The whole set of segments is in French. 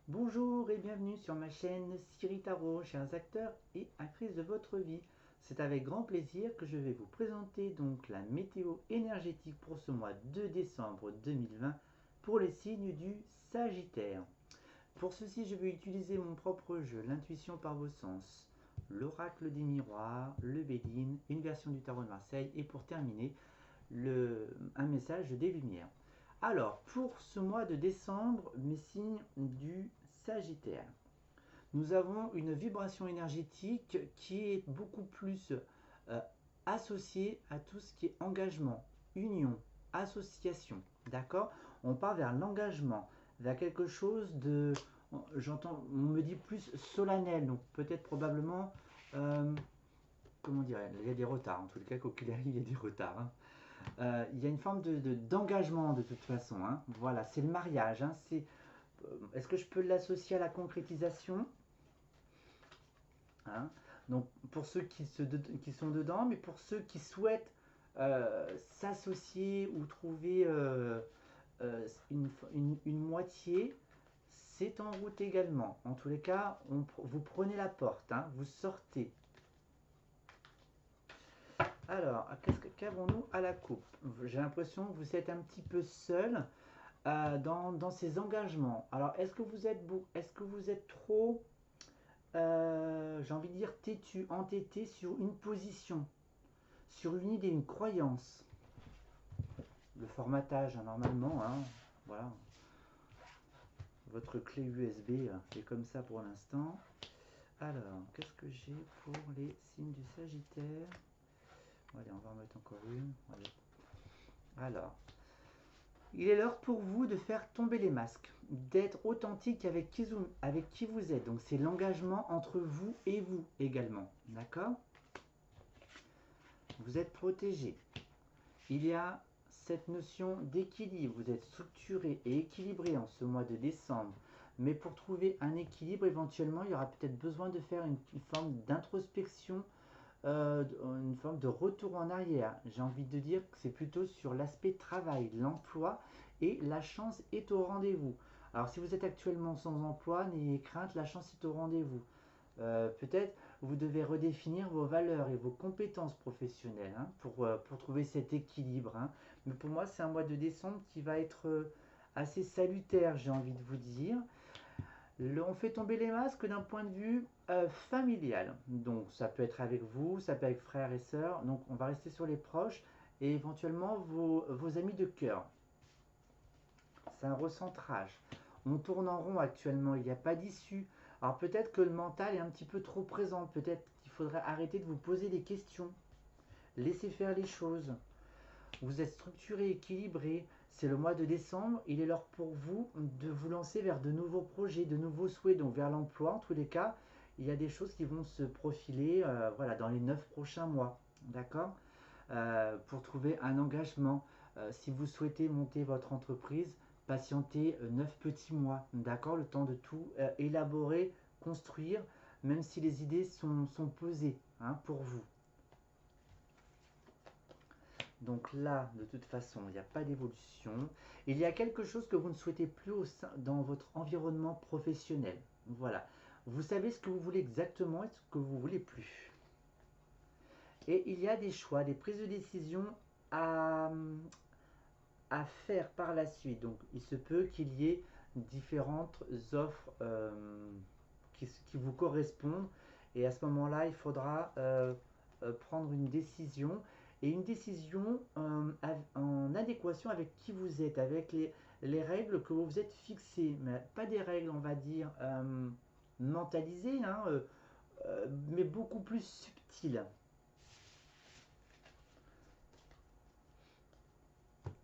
Bonjour et bienvenue sur ma chaîne Siri Tarot, chers acteurs et actrices de votre vie. C'est avec grand plaisir que je vais vous présenter donc la météo énergétique pour ce mois de décembre 2020 pour les signes du Sagittaire. Pour ceci, je vais utiliser mon propre jeu, l'intuition par vos sens, l'oracle des miroirs, le Béline, une version du tarot de Marseille et pour terminer, un message des lumières. Alors, pour ce mois de décembre, mes signes du Sagittaire. Nous avons une vibration énergétique qui est beaucoup plus euh, associée à tout ce qui est engagement, union, association. D'accord? On part vers l'engagement, vers quelque chose de, j'entends, on me dit plus solennel, donc peut-être probablement, comment dire, il y a des retards, en tout cas, quoi qu'il arrive, il y a des retards. Hein. Il y a une forme d'engagement de toute façon. Hein. Voilà, c'est le mariage. Hein. Est-ce que je peux l'associer à la concrétisation? Hein. Donc pour ceux qui sont dedans, mais pour ceux qui souhaitent s'associer ou trouver une moitié, c'est en route également. En tous les cas, vous prenez la porte, hein, vous sortez. Alors, qu'avons-nous à la coupe? J'ai l'impression que vous êtes un petit peu seul dans ces engagements. Alors, est-ce que vous êtes trop, j'ai envie de dire, têtu, entêté sur une position, sur une idée, une croyance? Le formatage, hein, normalement, hein, voilà. Votre clé USB, c'est comme ça pour l'instant. Alors, qu'est-ce que j'ai pour les signes du Sagittaire? Allez, on va en mettre encore une. Allez. Alors, il est l'heure pour vous de faire tomber les masques, d'être authentique avec qui vous êtes. Donc c'est l'engagement entre vous et vous également. D'accord? Vous êtes protégé. Il y a cette notion d'équilibre. Vous êtes structuré et équilibré en ce mois de décembre. Mais pour trouver un équilibre, éventuellement, il y aura peut-être besoin de faire une forme d'introspection, une forme de retour en arrière. J'ai envie de dire que c'est plutôt sur l'aspect travail, l'emploi, et la chance est au rendez-vous. Alors si vous êtes actuellement sans emploi, n'ayez crainte, la chance est au rendez-vous. Peut-être vous devez redéfinir vos valeurs et vos compétences professionnelles, hein, pour trouver cet équilibre. Hein. Mais pour moi, c'est un mois de décembre qui va être assez salutaire, j'ai envie de vous dire. On fait tomber les masques d'un point de vue familial. Donc ça peut être avec vous, ça peut être avec frères et sœurs. Donc on va rester sur les proches et éventuellement vos amis de cœur. C'est un recentrage. On tourne en rond actuellement, il n'y a pas d'issue. Alors peut-être que le mental est un petit peu trop présent. Peut-être qu'il faudrait arrêter de vous poser des questions. Laissez faire les choses. Vous êtes structuré, équilibré. C'est le mois de décembre. Il est l'heure pour vous de vous lancer vers de nouveaux projets, de nouveaux souhaits, donc vers l'emploi. En tous les cas, il y a des choses qui vont se profiler voilà, dans les 9 prochains mois. D'accord? Pour trouver un engagement. Si vous souhaitez monter votre entreprise, patientez 9 petits mois. D'accord? Le temps de tout élaborer, construire, même si les idées sont posées, hein, pour vous. Donc là, de toute façon, il n'y a pas d'évolution. Il y a quelque chose que vous ne souhaitez plus dans votre environnement professionnel. Voilà. Vous savez ce que vous voulez exactement et ce que vous ne voulez plus. Et il y a des choix, des prises de décision à, à faire par la suite. Donc il se peut qu'il y ait différentes offres qui vous correspondent. Et à ce moment-là, il faudra prendre une décision. Et une décision en adéquation avec qui vous êtes, avec les règles que vous vous êtes fixées. Mais pas des règles, on va dire, mentalisées, hein, mais beaucoup plus subtiles.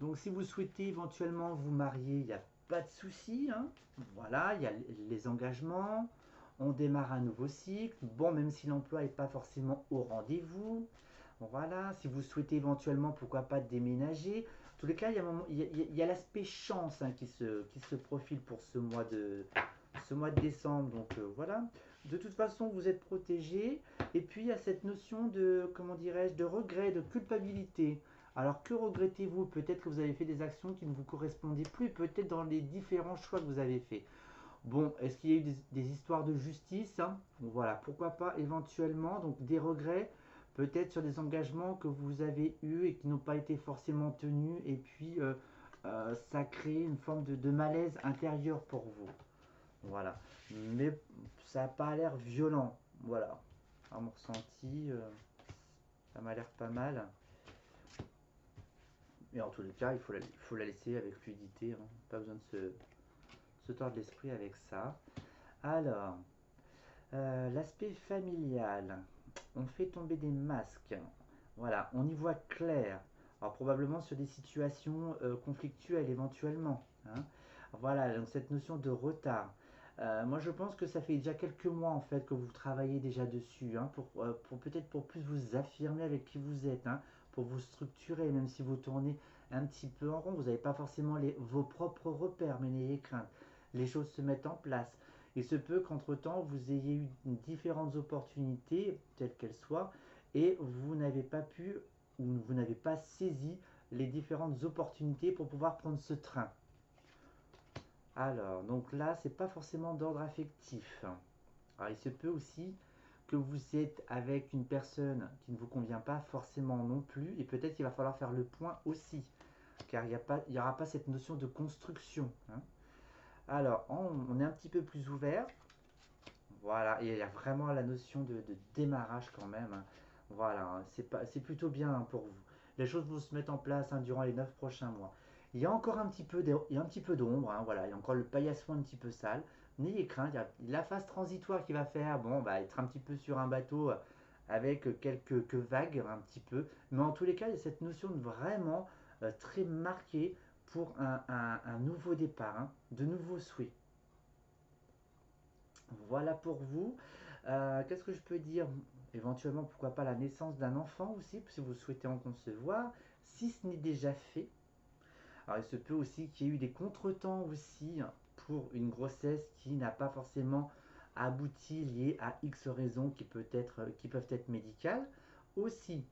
Donc si vous souhaitez éventuellement vous marier, il n'y a pas de souci. Hein. Voilà, il y a les engagements. On démarre un nouveau cycle. Bon, même si l'emploi n'est pas forcément au rendez-vous. Voilà, si vous souhaitez éventuellement, pourquoi pas déménager. En tous les cas, il y a l'aspect chance, hein, qui se profile pour ce mois de décembre. Donc voilà. De toute façon, vous êtes protégé. Et puis, il y a cette notion de, comment dirais-je, de regret, de culpabilité. Alors, que regrettez-vous? Peut-être que vous avez fait des actions qui ne vous correspondaient plus, peut-être dans les différents choix que vous avez faits. Bon, est-ce qu'il y a eu des histoires de justice, hein? Voilà, pourquoi pas éventuellement, donc des regrets, peut-être sur des engagements que vous avez eus et qui n'ont pas été forcément tenus, et puis ça crée une forme de malaise intérieur pour vous. Voilà, mais ça n'a pas l'air violent, voilà. À mon ressenti, ça m'a l'air pas mal. Et en tous les cas, il faut la laisser avec fluidité, hein. Pas besoin de se tordre l'esprit avec ça. Alors, l'aspect familial. On fait tomber des masques. Voilà, on y voit clair. Alors probablement sur des situations conflictuelles éventuellement, hein. Voilà, donc cette notion de retard. Moi je pense que ça fait déjà quelques mois en fait que vous travaillez déjà dessus, hein, pour peut-être pour plus vous affirmer avec qui vous êtes, hein, pour vous structurer, même si vous tournez un petit peu en rond, vous n'avez pas forcément vos propres repères, mais n'ayez crainte. Les choses se mettent en place. Il se peut qu'entre-temps, vous ayez eu différentes opportunités, telles qu'elles soient, et vous n'avez pas pu ou vous n'avez pas saisi les différentes opportunités pour pouvoir prendre ce train. Alors, donc là, c'est pas forcément d'ordre affectif. Alors, il se peut aussi que vous êtes avec une personne qui ne vous convient pas forcément non plus, et peut-être qu'il va falloir faire le point aussi, car il n'y aura pas cette notion de construction, hein. Alors, on est un petit peu plus ouvert. Voilà, et il y a vraiment la notion de démarrage quand même, hein. Voilà, hein, c'est plutôt bien, hein, pour vous. Les choses vont se mettre en place, hein, durant les 9 prochains mois. Il y a encore un petit peu il y a un petit peu d'ombre, hein, voilà, il y a encore le paillasson un petit peu sale. N'ayez crainte, il y a la phase transitoire qui va faire, bon, bah, être un petit peu sur un bateau, avec quelques vagues un petit peu. Mais en tous les cas, il y a cette notion de vraiment très marquée pour un nouveau départ, hein, de nouveaux souhaits. Voilà pour vous. Qu'est-ce que je peux dire? Éventuellement, pourquoi pas la naissance d'un enfant aussi, si vous souhaitez en concevoir, si ce n'est déjà fait. Alors, il se peut aussi qu'il y ait eu des contretemps aussi, hein, pour une grossesse qui n'a pas forcément abouti, liée à X raisons qui peuvent être médicales aussi.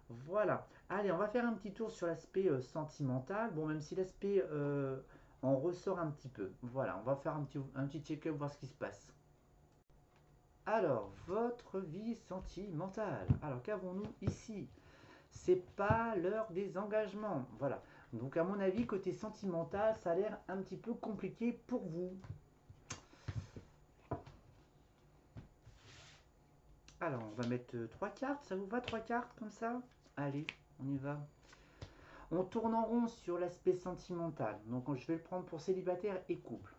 Voilà. Allez, on va faire un petit tour sur l'aspect sentimental. Bon, même si l'aspect en ressort un petit peu. Voilà, on va faire un petit check-up, voir ce qui se passe. Alors, votre vie sentimentale. Alors, qu'avons-nous ici? C'est pas l'heure des engagements. Voilà. Donc, à mon avis, côté sentimental, ça a l'air un petit peu compliqué pour vous. Alors, on va mettre trois cartes. Ça vous va, trois cartes comme ça? Allez, on y va. On tourne en rond sur l'aspect sentimental. Donc, je vais le prendre pour célibataire et couple.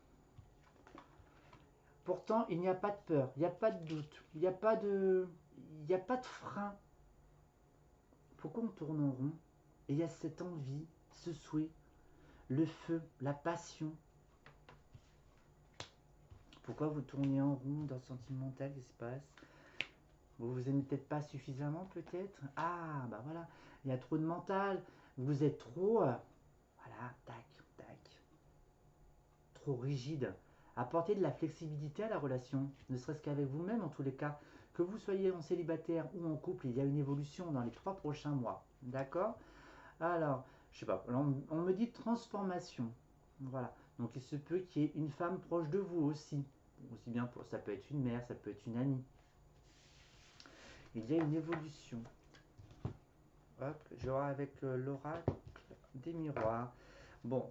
Pourtant, il n'y a pas de peur, il n'y a pas de doute, il n'y a pas de frein. Pourquoi on tourne en rond? Et il y a cette envie, ce souhait, le feu, la passion. Pourquoi vous tournez en rond dans le sentimental? Qu'est-ce qui se passe? Vous vous aimez peut-être pas suffisamment, peut-être? Ah, bah voilà, il y a trop de mental. Vous êtes trop, voilà, tac, tac, trop rigide. Apportez de la flexibilité à la relation, ne serait-ce qu'avec vous-même en tous les cas. Que vous soyez en célibataire ou en couple, il y a une évolution dans les 3 prochains mois. D'accord? Alors, je sais pas, on me dit transformation. Voilà. Donc il se peut qu'il y ait une femme proche de vous aussi. Aussi bien pour, ça peut être une mère, ça peut être une amie. Il y a une évolution. Hop, je vois avec l'oracle des miroirs. Bon,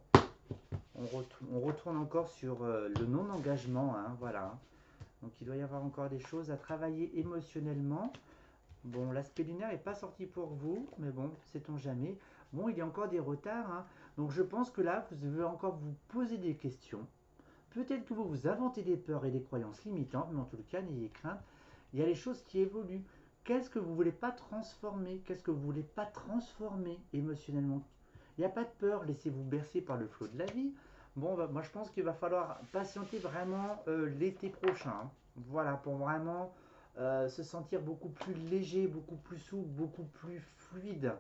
on retourne encore sur le non-engagement, hein, voilà. Donc il doit y avoir encore des choses à travailler émotionnellement. Bon, l'aspect lunaire n'est pas sorti pour vous, mais bon, sait-on jamais. Bon, il y a encore des retards, hein. Donc je pense que là, vous devez encore vous poser des questions. Peut-être que vous vous inventez des peurs et des croyances limitantes, mais en tout cas, n'ayez crainte. Il y a les choses qui évoluent. Qu'est-ce que vous ne voulez pas transformer? Qu'est-ce que vous ne voulez pas transformer émotionnellement? Il n'y a pas de peur, laissez-vous bercer par le flot de la vie. Bon, bah, moi je pense qu'il va falloir patienter vraiment l'été prochain, hein. Voilà, pour vraiment se sentir beaucoup plus léger, beaucoup plus souple, beaucoup plus fluide.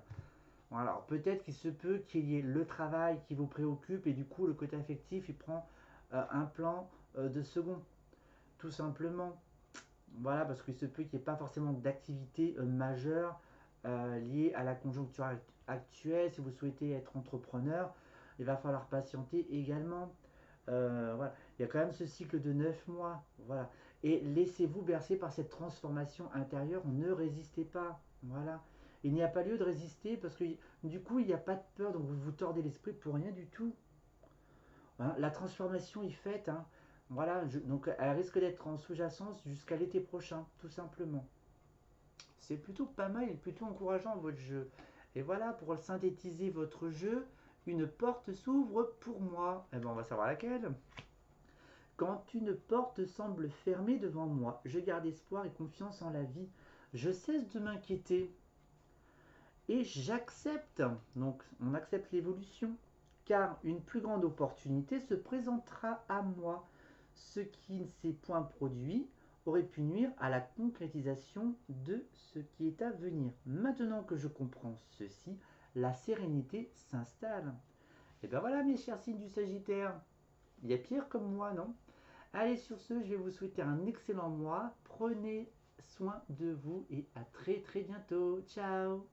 Voilà, alors peut-être qu'il se peut qu'il y ait le travail qui vous préoccupe et du coup le côté affectif il prend un plan de second, tout simplement. Voilà, parce qu'il se peut qu'il n'y ait pas forcément d'activité majeure liée à la conjoncture actuelle. Si vous souhaitez être entrepreneur, il va falloir patienter également. Voilà. Il Il y a quand même ce cycle de 9 mois. Voilà. Et laissez-vous bercer par cette transformation intérieure. Ne résistez pas. Voilà. Il n'y a pas lieu de résister parce que du coup, il n'y a pas de peur. Donc vous vous tordez l'esprit pour rien du tout. Hein, la transformation est faite. Hein. Voilà. Donc elle risque d'être en sous-jacence jusqu'à l'été prochain, tout simplement. C'est plutôt pas mal et plutôt encourageant votre jeu. Et voilà, pour synthétiser votre jeu, une porte s'ouvre pour moi. Eh ben, on va savoir laquelle. Quand une porte semble fermée devant moi, je garde espoir et confiance en la vie. Je cesse de m'inquiéter et j'accepte. Donc, on accepte l'évolution, car une plus grande opportunité se présentera à moi. Ce qui ne s'est point produit aurait pu nuire à la concrétisation de ce qui est à venir. Maintenant que je comprends ceci, la sérénité s'installe. Et ben voilà, mes chers signes du Sagittaire. Il y a pire comme moi, non? Allez, sur ce, je vais vous souhaiter un excellent mois. Prenez soin de vous et à très très bientôt. Ciao!